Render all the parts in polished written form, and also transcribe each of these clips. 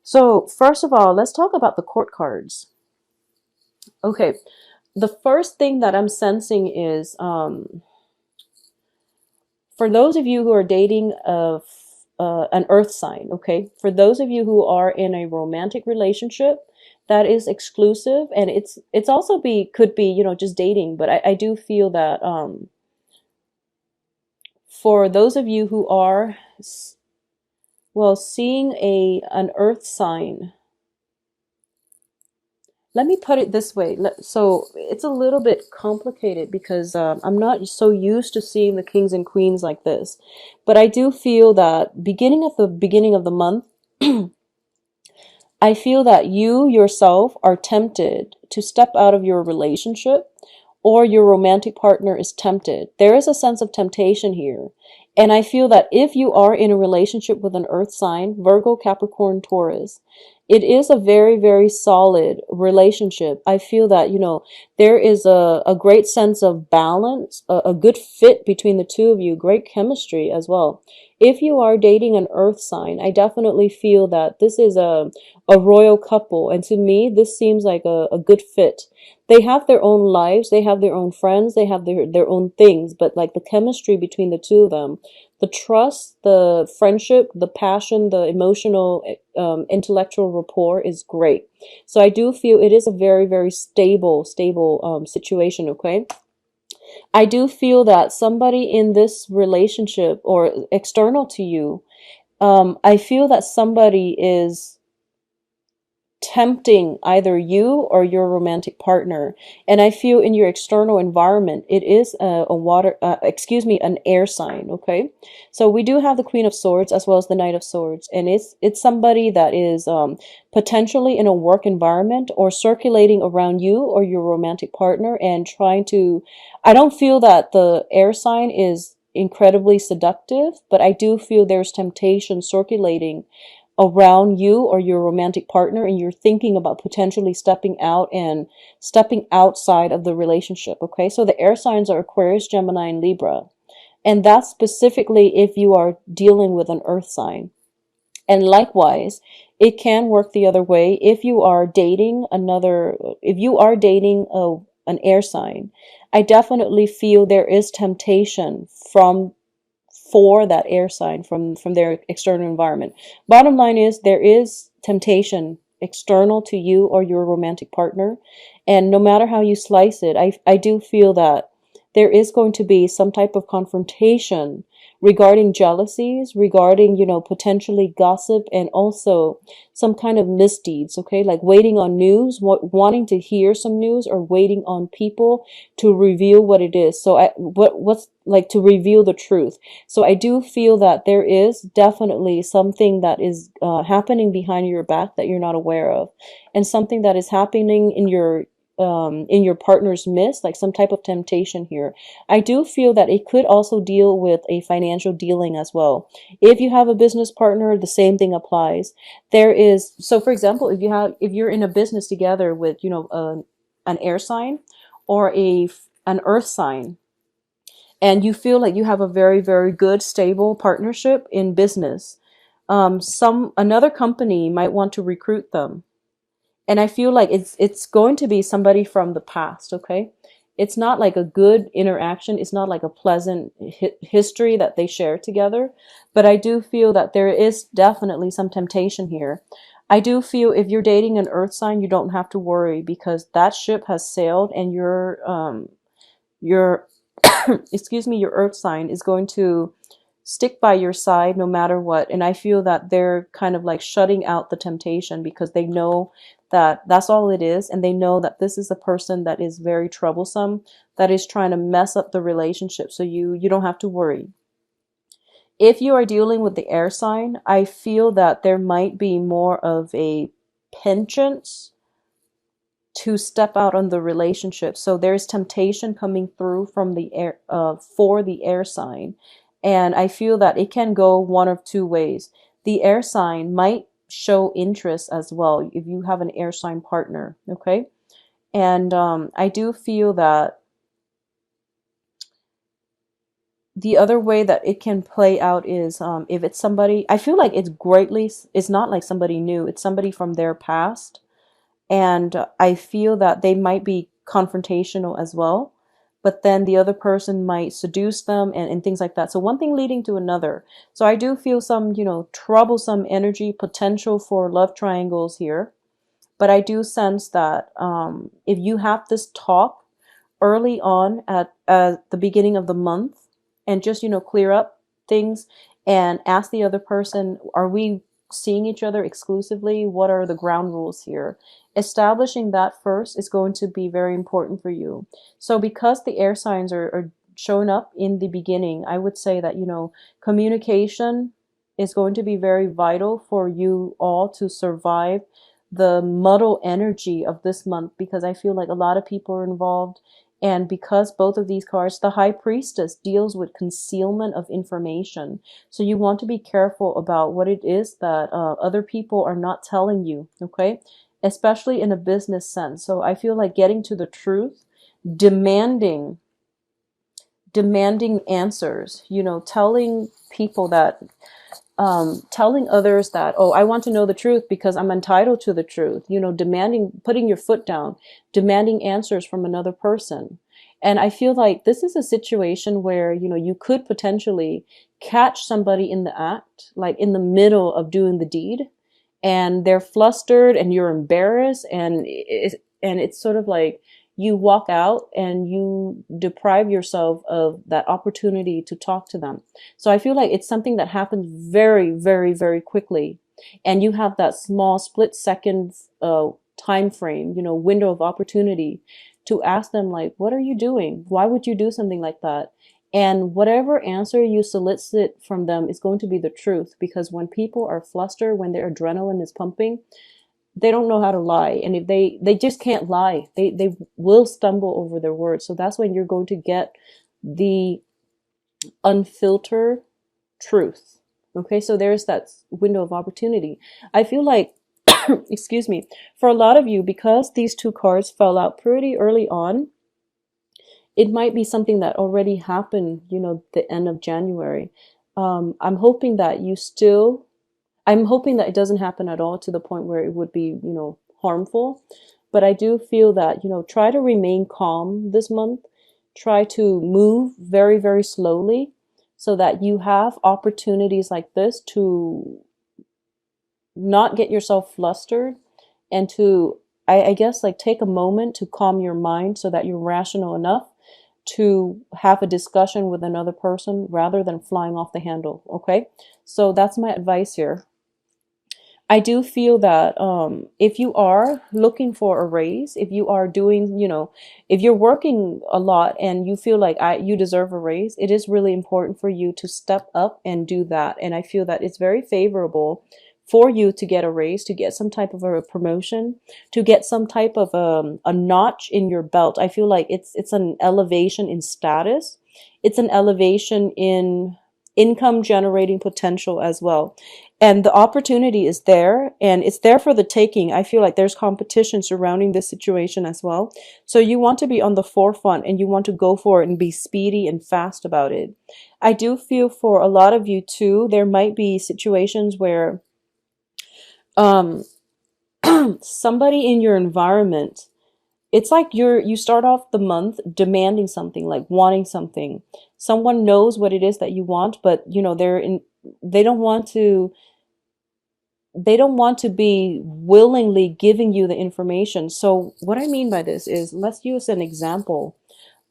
So first of all, let's talk about the court cards. Okay, the first thing that I'm sensing is for those of you who are dating an earth sign, okay? For those of you who are in a romantic relationship that is exclusive, and it's also could be, just dating, but I do feel that for those of you who are well, seeing an earth sign, let me put it this way. So it's a little bit complicated because I'm not so used to seeing the kings and queens like this. But I do feel that beginning of the month, I feel that you yourself are tempted to step out of your relationship, or your romantic partner is tempted. There is a sense of temptation here. And I feel that if you are in a relationship with an earth sign, Virgo, Capricorn, Taurus, it is a very, very solid relationship. I feel that, there is a great sense of balance, a good fit between the two of you, great chemistry as well. If you are dating an earth sign, I definitely feel that this is a royal couple. And to me, this seems like a good fit. They have their own lives, they have their own friends, they have their own things, but like the chemistry between the two of them, the trust, the friendship, the passion, the emotional, intellectual rapport is great. So I do feel it is a very, very stable situation, okay? I do feel that somebody in this relationship or external to you, I feel that somebody is tempting either you or your romantic partner. And I feel in your external environment, it is an air sign. Okay. So we do have the Queen of Swords as well as the Knight of Swords. And it's somebody that is, potentially in a work environment or circulating around you or your romantic partner and trying to, I don't feel that the air sign is incredibly seductive, but I do feel there's temptation circulating around you or your romantic partner, and you're thinking about potentially stepping out and stepping outside of the relationship. Okay, so the air signs are Aquarius, Gemini, and Libra, and that's specifically if you are dealing with an earth sign. And likewise, it can work the other way if you are dating an air sign. I definitely feel there is temptation for that air sign from their external environment. Bottom line is there is temptation external to you or your romantic partner. And no matter how you slice it, I do feel that there is going to be some type of confrontation regarding jealousies, regarding, potentially gossip, and also some kind of misdeeds, okay? Like waiting on news, wanting to hear some news, or waiting on people to reveal what it is. So what's like to reveal the truth. So I do feel that there is definitely something that is happening behind your back that you're not aware of, and something that is happening in your partner's midst, like some type of temptation here. I do feel that it could also deal with a financial dealing as well. If you have a business partner, the same thing applies. So for example, if you're in a business together with, an air sign or an earth sign, and you feel like you have a very, very good, stable partnership in business, another company might want to recruit them, and I feel like it's going to be somebody from the past. Okay, it's not like a good interaction. It's not like a pleasant history that they share together. But I do feel that there is definitely some temptation here. I do feel if you're dating an earth sign, you don't have to worry because that ship has sailed, and your excuse me, your earth sign is going to stick by your side no matter what. And I feel that they're kind of like shutting out the temptation because they know that that's all it is. And they know that this is a person that is very troublesome, that is trying to mess up the relationship. So you don't have to worry. If you are dealing with the air sign, I feel that there might be more of a penchant to step out on the relationship. So there's temptation coming through from the air, for the air sign. And I feel that it can go one of two ways. The air sign might show interest as well if you have an air sign partner. Okay. And I do feel that the other way that it can play out is if it's somebody, I feel like it's not like somebody new, it's somebody from their past. And I feel that they might be confrontational as well, but then the other person might seduce them and things like that. So one thing leading to another. So I do feel some, troublesome energy potential for love triangles here. But I do sense that if you have this talk early on at the beginning of the month and just, clear up things and ask the other person, are we seeing each other exclusively? What are the ground rules here? Establishing that first is going to be very important for you. So because the air signs are showing up in the beginning, I would say that, communication is going to be very vital for you all to survive the muddle energy of this month, because I feel like a lot of people are involved. And because both of these cards, the High Priestess deals with concealment of information. So you want to be careful about what it is that other people are not telling you, okay? Especially in a business sense. So I feel like getting to the truth, demanding demanding answers, telling people that telling others that, oh, I want to know the truth because I'm entitled to the truth, demanding, putting your foot down, demanding answers from another person. And I feel like this is a situation where, you could potentially catch somebody in the act, like in the middle of doing the deed, and they're flustered and you're embarrassed, and it's sort of like you walk out and you deprive yourself of that opportunity to talk to them. So I feel like it's something that happens very, very, very quickly. And you have that small split second time frame, window of opportunity to ask them, like, what are you doing? Why would you do something like that? And whatever answer you solicit from them is going to be the truth, because when people are flustered, when their adrenaline is pumping, they don't know how to lie. And if they just can't lie, they will stumble over their words. So that's when you're going to get the unfiltered truth. Okay, so there's that window of opportunity. I feel like, excuse me, for a lot of you, because these two cards fell out pretty early on, it might be something that already happened, the end of January. I'm hoping that I'm hoping that it doesn't happen at all to the point where it would be, harmful. But I do feel that, try to remain calm this month. Try to move very, very slowly so that you have opportunities like this to not get yourself flustered, and to, I guess, like, take a moment to calm your mind so that you're rational enough to have a discussion with another person rather than flying off the handle. Okay, so that's my advice here. I do feel that if you are looking for a raise, if you are doing, if you're working a lot and you feel like you deserve a raise, it is really important for you to step up and do that. And I feel that it's very favorable for you to get a raise, to get some type of a promotion, to get some type of a notch in your belt. I feel like it's an elevation in status. It's an elevation in income generating potential as well. And the opportunity is there, and it's there for the taking. I feel like there's competition surrounding this situation as well. So you want to be on the forefront and you want to go for it and be speedy and fast about it. I do feel for a lot of you too, there might be situations where um, somebody in your environment, it's like you start off the month demanding something, like wanting something. Someone knows what it is that you want, but they don't want to be willingly giving you the information. So what I mean by this is, let's use an example.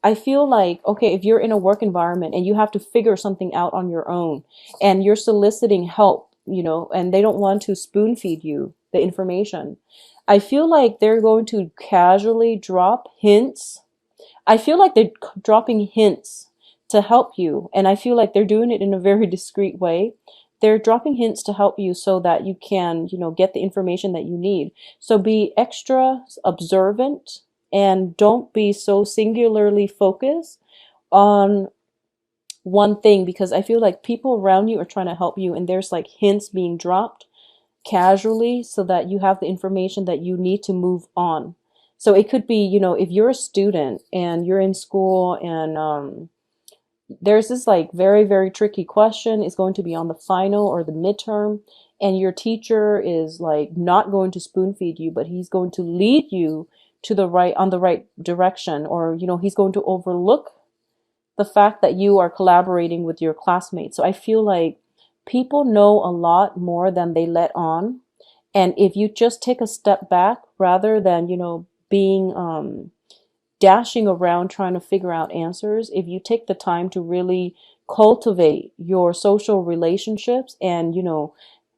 I feel like, okay, if you're in a work environment and you have to figure something out on your own and you're soliciting help, and they don't want to spoon feed you the information, I feel like they're going to casually drop hints. I feel like they're dropping hints to help you. And I feel like they're doing it in a very discreet way. They're dropping hints to help you so that you can, get the information that you need. So be extra observant and don't be so singularly focused on one thing, because I feel like people around you are trying to help you and there's like hints being dropped casually so that you have the information that you need to move on. So it could be, if you're a student and you're in school and there's this like very, very tricky question. It's going to be on the final or the midterm, and your teacher is like not going to spoon feed you, but he's going to lead you to the right, on the right direction, or he's going to overlook the fact that you are collaborating with your classmates. So I feel like people know a lot more than they let on. And if you just take a step back rather than, being dashing around trying to figure out answers, if you take the time to really cultivate your social relationships and,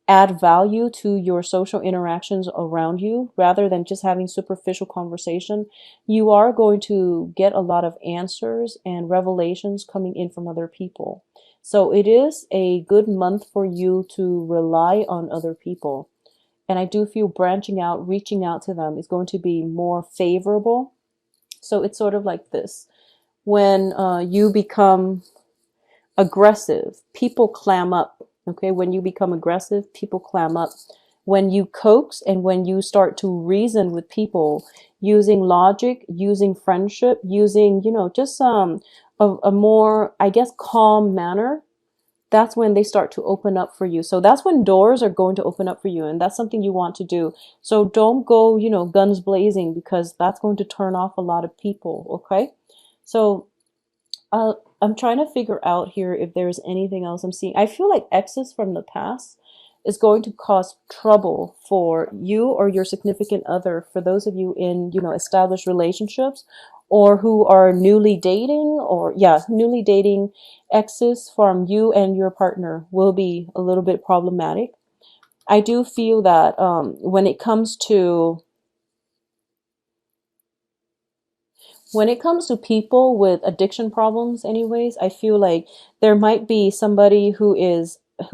add value to your social interactions around you rather than just having superficial conversation, you are going to get a lot of answers and revelations coming in from other people. So it is a good month for you to rely on other people. And I do feel branching out, reaching out to them is going to be more favorable. So it's sort of like this. When you become aggressive, people clam up. Okay, when you become aggressive, people clam up. When you coax and when you start to reason with people using logic, using friendship, using, just a more, I guess, calm manner, that's when they start to open up for you. So that's when doors are going to open up for you, and that's something you want to do. So don't go, guns blazing, because that's going to turn off a lot of people, okay? So I'm trying to figure out here if there's anything else I'm seeing. I feel like exes from the past is going to cause trouble for you or your significant other, for those of you in, established relationships, or who are newly dating, or yeah, newly dating. Exes from you and your partner will be a little bit problematic. I do feel that when it comes to people with addiction problems, anyways, I feel like there might be somebody who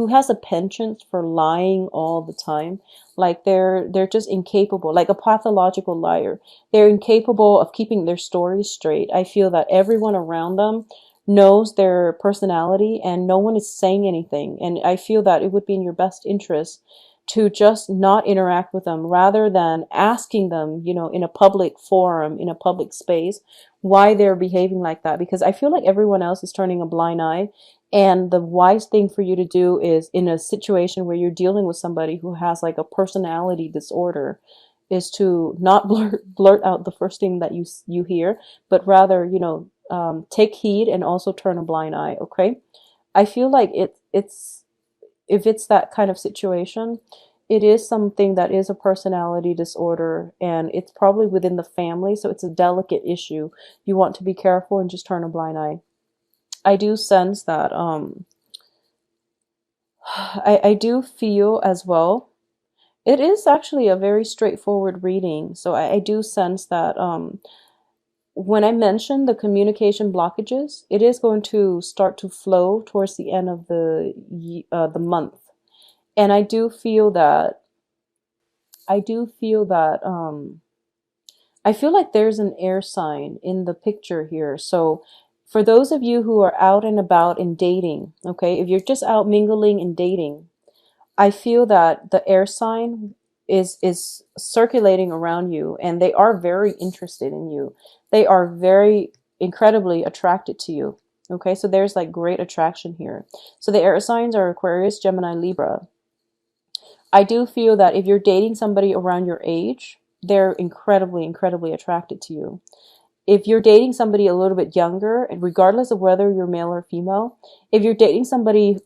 has a penchant for lying all the time. Like they're just incapable, like a pathological liar. They're incapable of keeping their stories straight. I feel that everyone around them knows their personality and no one is saying anything. And I feel that it would be in your best interest to just not interact with them rather than asking them, in a public forum, in a public space, why they're behaving like that. Because I feel like everyone else is turning a blind eye. And the wise thing for you to do is, in a situation where you're dealing with somebody who has like a personality disorder, is to not blurt out the first thing that you hear, but rather, take heed and also turn a blind eye. Okay, I feel like it's if it's that kind of situation, it is something that is a personality disorder, and it's probably within the family, so it's a delicate issue. You want to be careful and just turn a blind eye. I do sense that I do feel as well. It is actually a very straightforward reading, so I do sense that when I mentioned the communication blockages, it is going to start to flow towards the end of the month. And I feel like there's an air sign in the picture here. So for those of you who are out and about in dating, okay, if you're just out mingling and dating, I feel that the air sign is circulating around you, and they are very interested in you. They are very incredibly attracted to you. Okay, so there's like great attraction here. So the air signs are Aquarius, Gemini, Libra. I do feel that if you're dating somebody around your age, they're incredibly, incredibly attracted to you. If you're dating somebody a little bit younger, and regardless of whether you're male or female, if you're dating somebody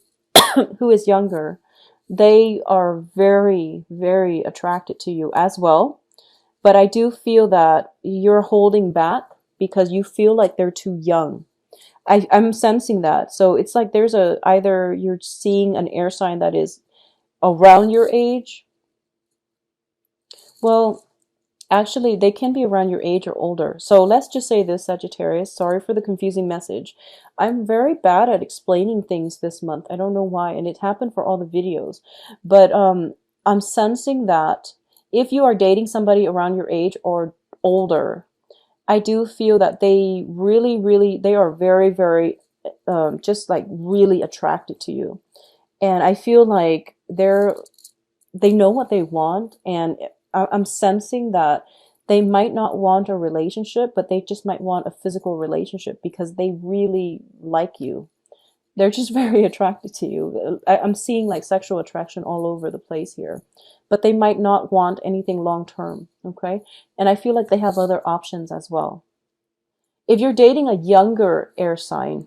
who is younger, they are very, very attracted to you as well. But I do feel that you're holding back because you feel like they're too young. I'm sensing that. So it's like there's either you're seeing an air sign that is around your age. Well, actually, they can be around your age or older. So let's just say this, Sagittarius. Sorry for the confusing message. I'm very bad at explaining things this month. I don't know why, and it happened for all the videos. But I'm sensing that if you are dating somebody around your age or older, I do feel that they really, really, they are very, very, just like really attracted to you. And I feel like they know what they want, and I'm sensing that They might not want a relationship, but they just might want a physical relationship because they really like you. They're just very attracted to you. I'm seeing like sexual attraction all over the place here, but they might not want anything long term. Okay. And I feel like they have other options as well. If you're dating a younger air sign,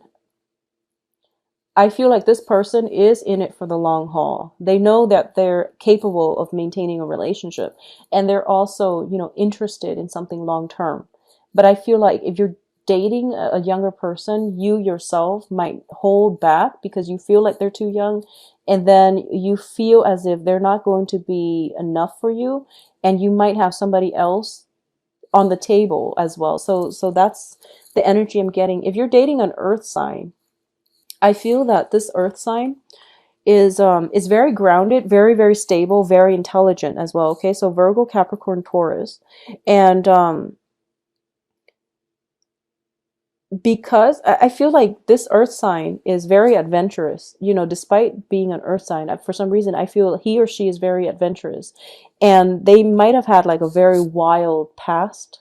I feel like this person is in it for the long haul. They know that they're capable of maintaining a relationship, and they're also, interested in something long term. But I feel like if you're dating a younger person, you yourself might hold back because you feel like they're too young, and then you feel as if they're not going to be enough for you, and you might have somebody else on the table as well. So that's the energy I'm getting. If you're dating an earth sign, I feel that this earth sign is very grounded, very, very stable, very intelligent as well. Okay, so Virgo, Capricorn, Taurus. And because I feel like this earth sign is very adventurous, despite being an earth sign, for some reason I feel he or she is very adventurous, and they might have had like a very wild past.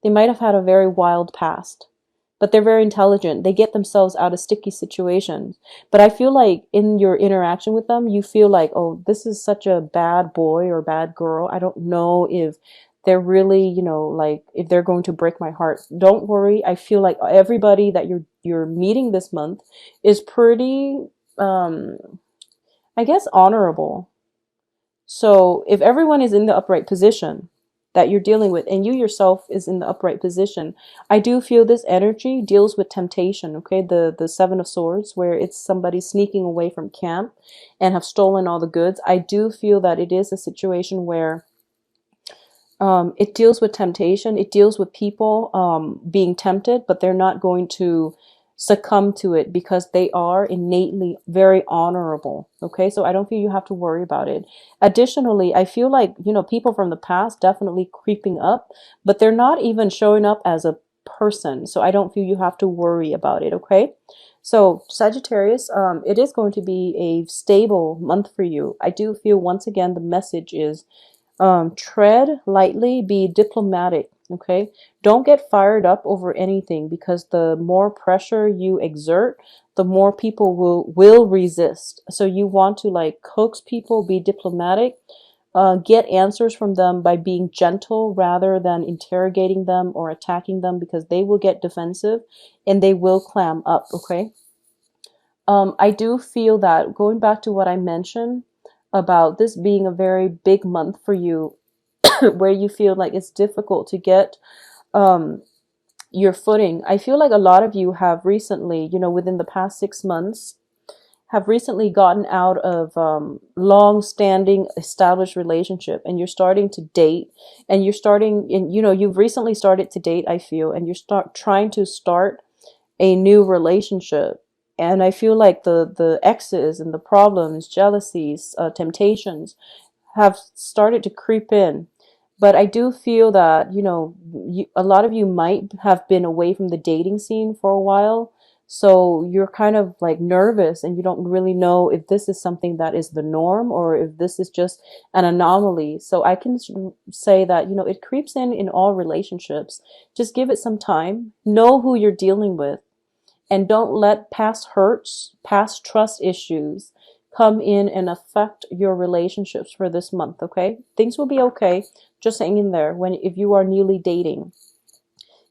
They might have had a very wild past, but they're very intelligent. They get themselves out of sticky situations. But I feel like in your interaction with them, you feel like, oh, this is such a bad boy or bad girl. I don't know if they're really, like if they're going to break my heart. Don't worry. I feel like everybody that you're meeting this month is pretty, um, I guess, honorable. So if everyone is in the upright position that you're dealing with, and you yourself is in the upright position, I do feel this energy deals with temptation. Okay, the Seven of Swords, where it's somebody sneaking away from camp and have stolen all the goods. I do feel that it is a situation where it deals with temptation. It deals with people being tempted, but they're not going to succumb to it because they are innately very honorable. Okay, so I don't feel you have to worry about it. Additionally, I feel like, people from the past definitely creeping up, but they're not even showing up as a person. So I don't feel you have to worry about it. Okay. So Sagittarius, it is going to be a stable month for you. I do feel once again the message is tread lightly, be diplomatic. Okay, don't get fired up over anything because the more pressure you exert, the more people will resist. So you want to like coax people, be diplomatic, get answers from them by being gentle rather than interrogating them or attacking them, because they will get defensive and they will clam up. Okay. I do feel that, going back to what I mentioned about this being a very big month for you, where you feel like it's difficult to get um, your footing. I feel like a lot of you have recently, within the past 6 months, have recently gotten out of long-standing established relationship, and you're starting to date, and you're starting, and you've recently started to date, I feel, and you're trying to start a new relationship. And I feel like the exes and the problems, jealousies, temptations have started to creep in. But I do feel that, a lot of you might have been away from the dating scene for a while. So you're kind of like nervous, and you don't really know if this is something that is the norm or if this is just an anomaly. So I can say that, it creeps in all relationships. Just give it some time. Know who you're dealing with, and don't let past hurts, past trust issues come in and affect your relationships for this month. Okay, things will be okay. Just hang in there if you are newly dating.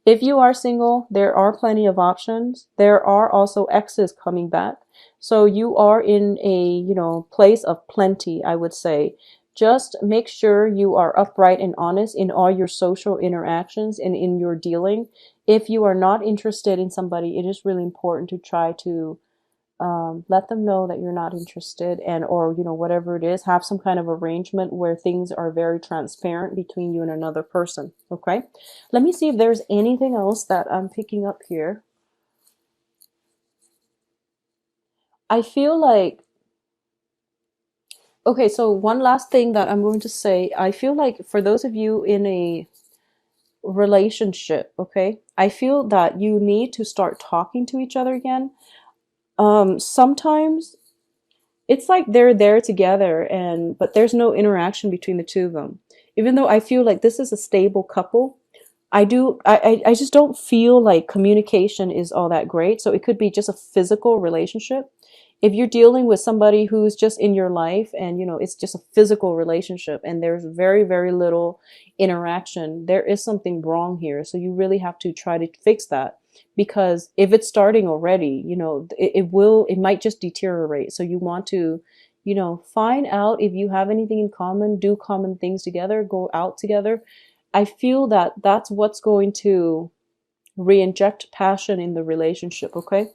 If you are single, there are plenty of options. There are also exes coming back. So you are in a, place of plenty, I would say. Just make sure you are upright and honest in all your social interactions and in your dealing. If you are not interested in somebody, it is really important to try to let them know that you're not interested, and or whatever it is, have some kind of arrangement where things are very transparent between you and another person. Okay, let me see if there's anything else that I'm picking up here. I feel like, okay, so one last thing that I'm going to say, I feel like for those of you in a relationship, okay, I feel that you need to start talking to each other again. Sometimes it's like they're there together, and but there's no interaction between the two of them. Even though I feel like this is a stable couple, I just don't feel like communication is all that great. So it could be just a physical relationship. If you're dealing with somebody who's just in your life and it's just a physical relationship and there's very, very little interaction, there is something wrong here. So you really have to try to fix that, because if it's starting already, it might just deteriorate. So you want to, find out if you have anything in common, do common things together, go out together. I feel that that's what's going to re-inject passion in the relationship. Okay.